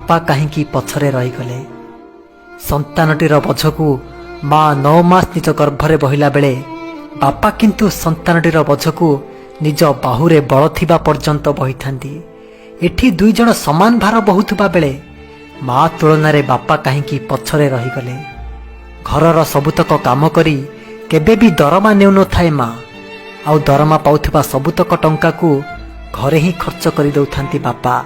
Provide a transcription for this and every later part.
बापा कहीं पछरे रहीगले। संतानटीर बोझकू माँ 9 मास निज गर्भरे बहिला बेले बापा किंतु संतानटीर बोझकू निज बाहुरे बल थिबा पर्यंत बहिथांती। एठी दुई जण समान भार बहुथुबा बेले माँ तुलन में बापा कहीं पछरे रहीगले। घरर सबुतक काम करी केबे भी दरमा नेउ न थाए माँ, आउ दरमा पाउथुबा सबुतक टंका को घरे ही खर्च करि दउथांती बापा।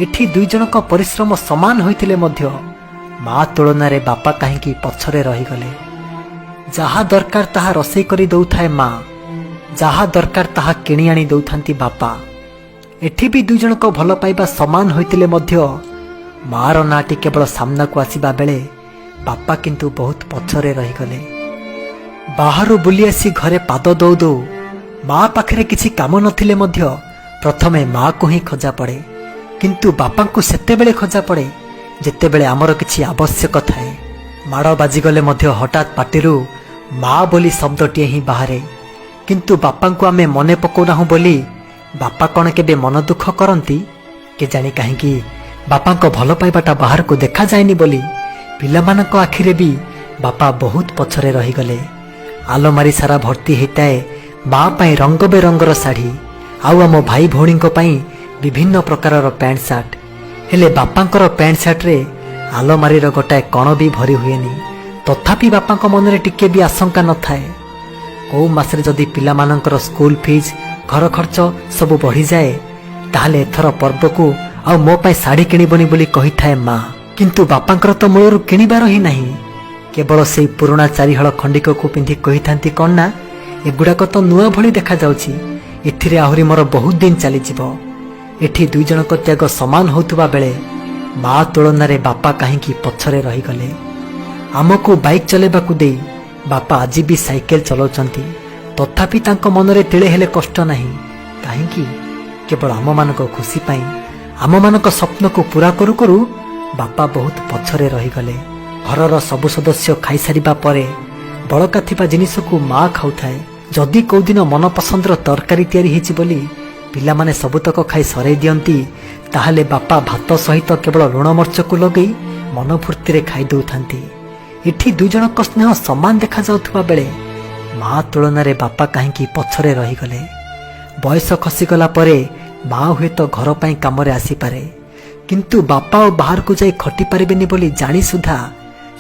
एठी दुई जनक परिश्रम समान होइतिले मध्य माँ तुलन में बापा कहीं पछरे रहीगले। जहा दरकार ताहा रोषेई करि दउथाए माँ, जहा दरकार ताहा किणी आनी दउथांती बापा। एठी भी दुई जनक भल पाइबा समान होइतिले मध्य मार नाटी केवल सामना को आसीबा बेले बापा किंतु बहुत पछरे रहीगले। बाहरु बुली आसी घरे पाद दौ दौ माँ पाखरे किछि काम नथिले मध्य प्रथमे माँ को ही खोजा पड़े, किंतु बापा को सेतेबेले खोजा पड़े जेतेबेले आमर किछि आवश्यक थाए। माड़ बाजिगले मध्य हठात पाटिरु माँ बोली शब्दटीए ही बाहरे, किंतु बापा को आमे मने पकौनाहु बोली बापा कौन केबे मन दुख करती के जानी कहीं बापा को भल पाइबाटा बाहर को देखा जाएनी बोली पिलामानक आखिरे भी बापा बहुत पछरे रहीगले। आलमारी सारा भर्ती होता माँ पाई रंग बेरंगर शाढ़ी आउ आम भाई भौणी विभिन्न प्रकार पैंट सार्ट, हेले बापांकर पैंट सार्ट रे आलमारी गोटाए कण भी भरी हुएनी। तथापि बापा मन में टिके भी आशंका न थाए कौ मासरे जदि पिलामानंकर स्कूल फीस घर खर्च सब बढ़ी जाए ताहले एथर पर्व को आ मो पाई शाढ़ी किणबनी बोली कही थाए माँ, किंतु बापांकर तो मूलरू किणिबार ही नहीं। केवल से पुराणा चारिहल खंडिक को पिंधि कही थांती कौन ना एगुड़ाक तो नुआ भली देखा जाउछि, एथिरे आहुरी मोर बहुत दिन चली जिवो। एठी दुई जनक त्याग समान होतुबा बेले माँ तुलन में बापा कहीं पछरे रहीगले। आमको बाइक चलेबाकू दे बापा आज भी साइकेल चलाउछंती, तथापि तांको मनरे तिळे हेले कष्ट नहीं। कहीं केवल आम मानक खुशी पाई आम मानक स्वप्न को पूरा करू करू बापा बहुत पछरे रहीगले। घरर सबु सदस्य खाई सारिबा परे बळका थिबा जिनिस को माँ खाउथाए। जदि कौ दिन मन पसंदर तरकारी तैयारी हिची बोली पिला माने सबुतक खाई सराई दियंती ताहले बापा भात सहित केवल लुण मर्च को लगई मन फूर्ति रे खाई दउथांती। एठी दुई जनक स्नेह समान देखा जाउथुबा बेले माँ तुलन में बापा कहीं पछरे रहीगले। बयस खसीगला परे माँ हुए तो घर पाई कामरे आसीपारे, किंतु बापा और बाहर को जाई खटी पारिबेनी बोली जानी सुधा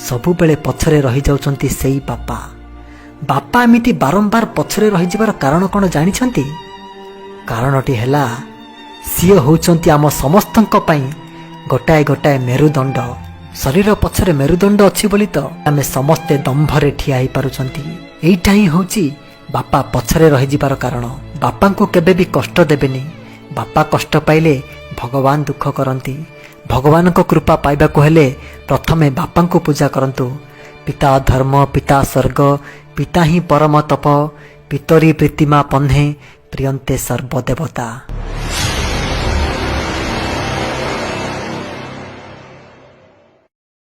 सबुबेले पछरे रही जाउछंती सेई बापा। बापा एमिति बारंबार पछरे रही जिबार कारण कौन जानिछंती? कारणटी हेला सिए होउछंती आम समस्तंक पई गोटाए गोटाए मेरुदंड। शरीर पछरे मेरुदंड अछि बोली तो आमे समस्ते दंभरे ठिया ही पारुछंती। एइटा ही होउची बापा पछरे रही जिबार कारण। बापा को केबे भी कष्ट देबेनी। बापा कष्ट पाइले भगवान दुख करती। भगवान को कृपा पाइबा को हेले प्रथमे बापा को पूजा करंतु। पिता धर्म पिता स्वर्ग पिता ही परम तप पितरी प्रीतिमा पन्हे प्रियंते सर्वदेवता।